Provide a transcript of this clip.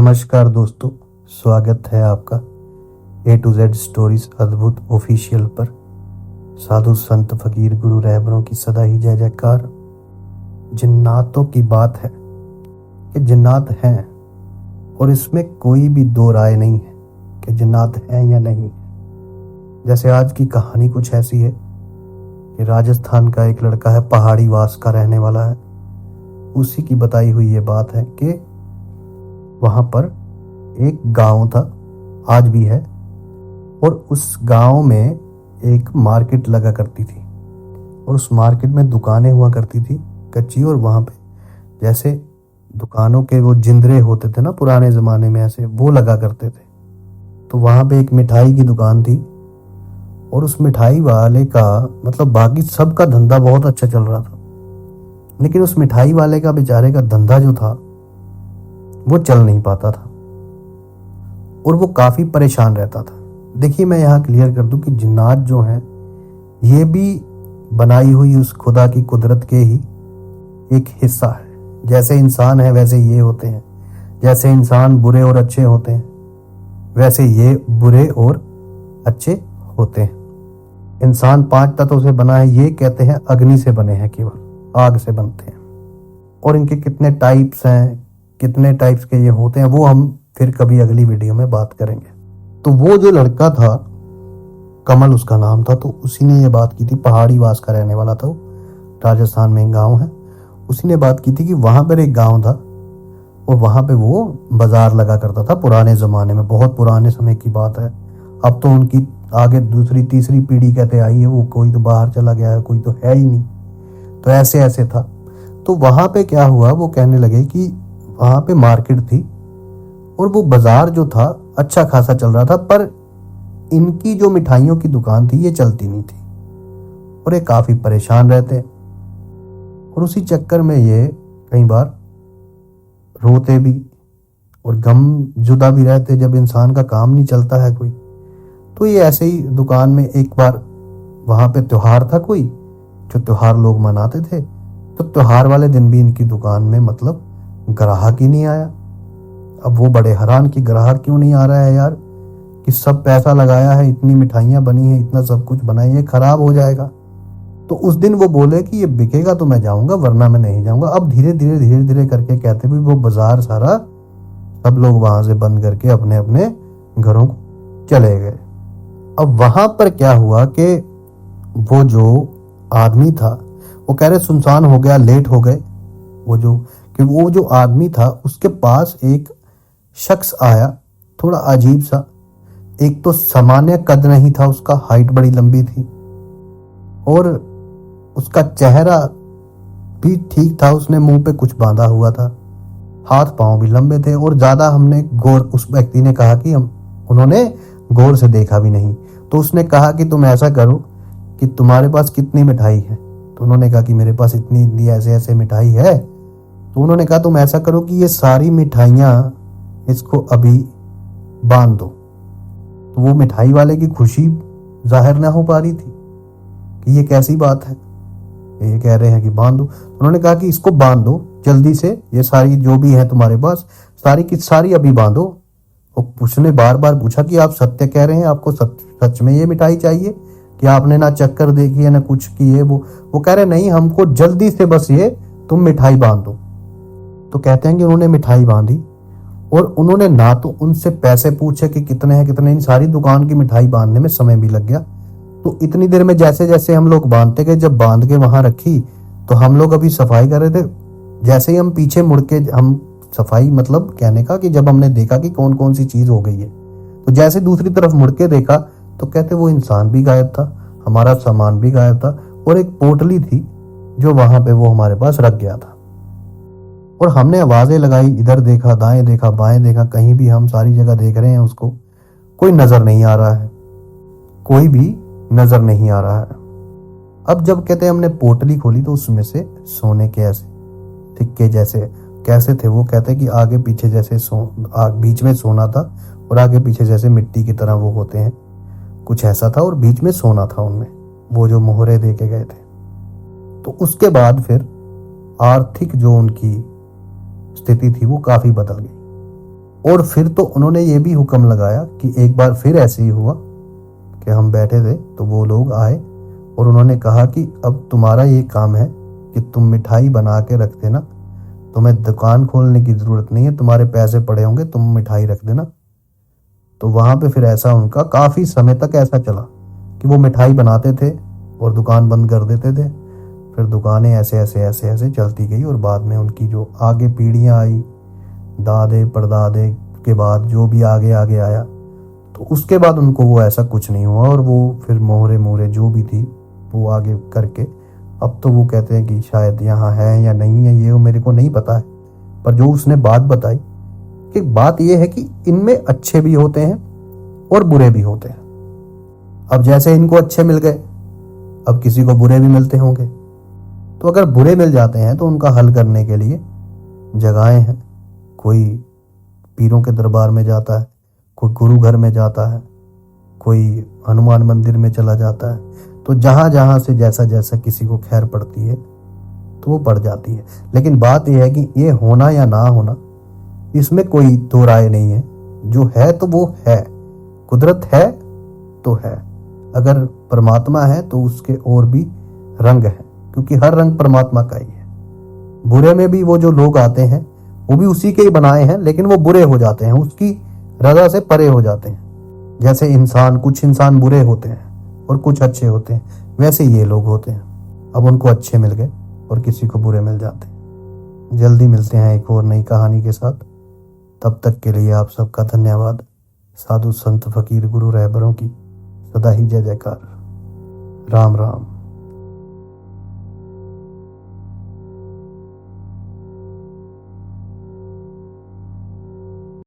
नमस्कार दोस्तों, स्वागत है आपका A to Z स्टोरीज अद्भुत ऑफिशियल पर। साधु संत फकीर गुरु रहबरों की सदा ही जय जयकार। जिन्नातों की बात है कि जिन्नात हैं और इसमें कोई भी दो राय नहीं है कि जिन्नात हैं या नहीं। जैसे आज की कहानी कुछ ऐसी है कि राजस्थान का एक लड़का है, पहाड़ी वास का रहने वाला है। उसी की बताई हुई ये बात है कि वहां पर एक गांव था, आज भी है, और उस गांव में एक मार्केट लगा करती थी और उस मार्केट में दुकानें हुआ करती थी कच्ची। और वहां पे जैसे दुकानों के वो जिंदरे होते थे ना पुराने जमाने में, ऐसे वो लगा करते थे। तो वहां पे एक मिठाई की दुकान थी और उस मिठाई वाले का मतलब बाकी सबका धंधा बहुत अच्छा चल रहा था, लेकिन उस मिठाई वाले का बेचारे का धंधा जो था वो चल नहीं पाता था और वो काफी परेशान रहता था। देखिए, मैं यहाँ क्लियर कर दूं कि जिन्नात जो हैं ये भी बनाई हुई उस खुदा की कुदरत के ही एक हिस्सा है। जैसे इंसान है वैसे ये होते हैं, जैसे इंसान बुरे और अच्छे होते हैं वैसे ये बुरे और अच्छे होते हैं। इंसान 5 तत्वों से बना है, ये कहते हैं अग्नि से बने हैं, केवल आग से बनते हैं। और इनके कितने टाइप्स हैं, कितने टाइप्स के ये होते हैं, वो हम फिर कभी अगली वीडियो में बात करेंगे। तो वो जो लड़का था, कमल उसका नाम था, तो उसी ने ये बात की थी। पहाड़ी वास का रहने वाला था वो, राजस्थान में एक गांव है। उसी ने बात की थी कि वहां पर एक गांव था और वहां पे वो बाजार लगा करता था पुराने जमाने में, बहुत पुराने समय की बात है। अब तो उनकी आगे दूसरी तीसरी पीढ़ी कहते आई है, वो कोई तो बाहर चला गया है, कोई तो है ही नहीं। तो ऐसे ऐसे था। तो वहां पे क्या हुआ, वो कहने लगे कि वहां पे मार्केट थी और वो बाजार जो था अच्छा खासा चल रहा था, पर इनकी जो मिठाइयों की दुकान थी ये चलती नहीं थी और ये काफी परेशान रहते। और उसी चक्कर में ये कई बार रोते भी और गम जुदा भी रहते जब इंसान का काम नहीं चलता है कोई। तो ये ऐसे ही दुकान में एक बार वहां पे त्योहार था कोई, जो त्योहार लोग मनाते थे, तो त्योहार वाले दिन भी इनकी दुकान में मतलब ग्राहक ही नहीं आया। अब वो बड़े हैरान कि ग्राहक क्यों नहीं आ रहा है यार, कि सब पैसा लगाया है, इतनी मिठाइयां बनी है, इतना सब कुछ बनाई है, खराब हो जाएगा। तो उस दिन वो बोले कि ये बिकेगा तो मैं जाऊंगा, वरना मैं नहीं जाऊंगा। अब धीरे धीरे करके कहते भी वो बाजार सारा सब लोग वहां से बंद करके अपने अपने घरों को चले गए। अब वहां पर क्या हुआ कि वो जो आदमी था वो कह रहे सुनसान हो गया, लेट हो गए। वो जो आदमी था उसके पास एक शख्स आया, थोड़ा अजीब सा। एक तो सामान्य कद नहीं था उसका, हाइट बड़ी लंबी थी और उसका चेहरा भी ठीक था, उसने मुंह पे कुछ बांधा हुआ था, हाथ पांव भी लंबे थे और ज्यादा हमने गौर, उस व्यक्ति ने कहा कि उन्होंने गौर से देखा भी नहीं। तो उसने कहा कि तुम ऐसा करो कि तुम्हारे पास कितनी मिठाई है। तो उन्होंने कहा कि मेरे पास इतनी ऐसे ऐसे मिठाई है। तो उन्होंने कहा तुम ऐसा करो कि ये सारी मिठाइयां इसको अभी बांध दो। तो वो मिठाई वाले की खुशी जाहिर ना हो पा रही थी कि ये कैसी बात है, ये कह रहे हैं कि बांध दो। उन्होंने कहा कि इसको बांध दो जल्दी से, ये सारी जो भी है तुम्हारे पास सारी की सारी अभी बांधो। और उसने बार बार पूछा कि आप सत्य कह रहे हैं, आपको सच में ये मिठाई चाहिए कि आपने ना चक्कर देखी है ना कुछ किए। वो कह रहे नहीं, हमको जल्दी से बस ये तुम मिठाई बांध दो। तो कहते हैं कि उन्होंने मिठाई बांधी और उन्होंने ना तो उनसे पैसे पूछे कि कितने हैं कितने, इन सारी दुकान की मिठाई बांधने में समय भी लग गया। तो इतनी देर में जैसे जैसे हम लोग बांधते गए, जब बांध के वहां रखी तो हम लोग अभी सफाई कर रहे थे। जैसे ही हम पीछे मुड़ के, हम सफाई मतलब कहने का कि जब हमने देखा कि कौन कौन सी चीज हो गई है, तो जैसे दूसरी तरफ मुड़ के देखा तो कहते वो इंसान भी गायब था, हमारा सामान भी गायब था और एक पोटली थी जो वहां पे वो हमारे पास रख गया था। और हमने आवाजें लगाई, इधर देखा, दाएं देखा, बाएं देखा, कहीं भी हम सारी जगह देख रहे हैं उसको, कोई नजर नहीं आ रहा है, कोई भी नजर नहीं आ रहा है। अब जब कहते हैं हमने पोटली खोली तो उसमें से सोने के ऐसे सिक्के जैसे कैसे थे, वो कहते कि आगे पीछे जैसे बीच में सोना था और आगे पीछे जैसे मिट्टी की तरह वो होते हैं, कुछ ऐसा था और बीच में सोना था उनमें, वो जो मोहरे दे के गए थे। तो उसके बाद फिर आर्थिक जो उनकी स्थिति थी वो काफी बदल गई। और फिर तो उन्होंने ये भी हुक्म लगाया कि एक बार फिर ऐसे ही हुआ कि हम बैठे थे तो वो लोग आए और उन्होंने कहा कि अब तुम्हारा ये काम है कि तुम मिठाई बना के रख देना, तुम्हें दुकान खोलने की ज़रूरत नहीं है, तुम्हारे पैसे पड़े होंगे, तुम मिठाई रख देना। तो वहाँ पे फिर ऐसा उनका काफ़ी समय तक ऐसा चला कि वो मिठाई बनाते थे और दुकान बंद कर देते थे। फिर दुकानें ऐसे ऐसे ऐसे ऐसे चलती गई और बाद में उनकी जो आगे पीढ़ियाँ आई, दादे परदादे के बाद जो भी आगे आगे आया, तो उसके बाद उनको वो ऐसा कुछ नहीं हुआ और वो फिर मोहरे मोहरे जो भी थी वो आगे करके अब तो वो कहते हैं कि शायद यहाँ है या नहीं है, ये मेरे को नहीं पता है। पर जो उसने बात बताई कि बात ये है कि इनमें अच्छे भी होते हैं और बुरे भी होते हैं। अब जैसे इनको अच्छे मिल गए, अब किसी को बुरे भी मिलते होंगे। तो अगर बुरे मिल जाते हैं तो उनका हल करने के लिए जगहें हैं। कोई पीरों के दरबार में जाता है, कोई गुरु घर में जाता है, कोई हनुमान मंदिर में चला जाता है। तो जहां जहां से जैसा जैसा किसी को खैर पड़ती है तो वो पड़ जाती है। लेकिन बात यह है कि ये होना या ना होना, इसमें कोई दो राय नहीं है। जो है तो वो है, कुदरत है तो है। अगर परमात्मा है तो उसके और भी रंग है, क्योंकि हर रंग परमात्मा का ही है। बुरे में भी वो जो लोग आते हैं वो भी उसी के ही बनाए हैं, लेकिन वो बुरे हो जाते हैं, उसकी रजा से परे हो जाते हैं। जैसे इंसान, कुछ इंसान बुरे होते हैं और कुछ अच्छे होते हैं, वैसे ये लोग होते हैं। अब उनको अच्छे मिल गए और किसी को बुरे मिल जाते हैं। जल्दी मिलते हैं एक और नई कहानी के साथ। तब तक के लिए आप सबका धन्यवाद। साधु संत फकीर गुरु रहबरों की सदा ही जय जयकार। राम राम।